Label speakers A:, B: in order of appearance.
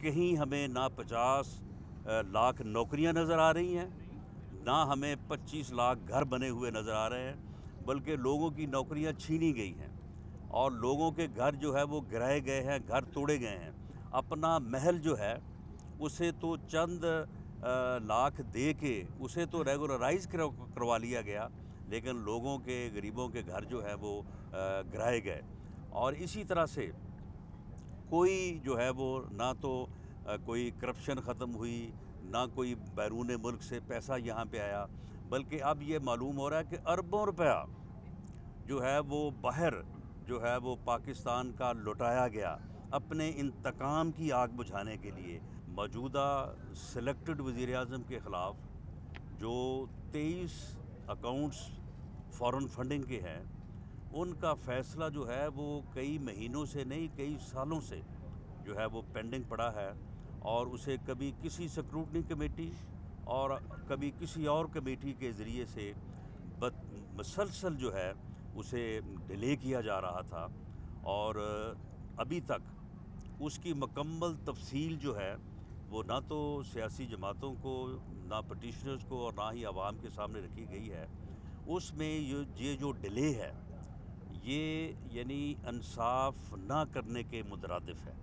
A: کہیں ہمیں نہ 50 لاکھ نوکریاں نظر آ رہی ہیں، نہ ہمیں 25 لاکھ گھر بنے ہوئے نظر آ رہے ہیں، بلکہ لوگوں کی نوکریاں چھینی گئی ہیں اور لوگوں کے گھر جو ہے وہ گرائے گئے ہیں، گھر توڑے گئے ہیں۔ اپنا محل جو ہے اسے تو چند لاکھ دے کے اسے تو ریگولرائز کروا لیا گیا، لیکن لوگوں کے، غریبوں کے گھر جو ہے وہ گرائے گئے۔ اور اسی طرح سے کوئی جو ہے وہ نہ تو کوئی کرپشن ختم ہوئی، نہ کوئی بیرون ملک سے پیسہ یہاں پہ آیا، بلکہ اب یہ معلوم ہو رہا ہے کہ اربوں روپیہ جو ہے وہ باہر جو ہے وہ پاکستان کا لٹایا گیا اپنے انتقام کی آگ بجھانے کے لیے۔ موجودہ سلیکٹڈ وزیر اعظم کے خلاف جو 23 اکاؤنٹس فارن فنڈنگ کے ہیں، ان کا فیصلہ جو ہے وہ کئی مہینوں سے نہیں، کئی سالوں سے جو ہے وہ پینڈنگ پڑا ہے، اور اسے کبھی کسی سکروٹنی کمیٹی اور کبھی کسی اور کمیٹی کے ذریعے سے مسلسل جو ہے اسے ڈیلے کیا جا رہا تھا، اور ابھی تک اس کی مکمل تفصیل جو ہے وہ نہ تو سیاسی جماعتوں کو، نہ پٹیشنرز کو، اور نہ ہی عوام کے سامنے رکھی گئی ہے۔ اس میں یہ جو ڈیلے ہے یہ یعنی انصاف نہ کرنے کے مترادف ہے۔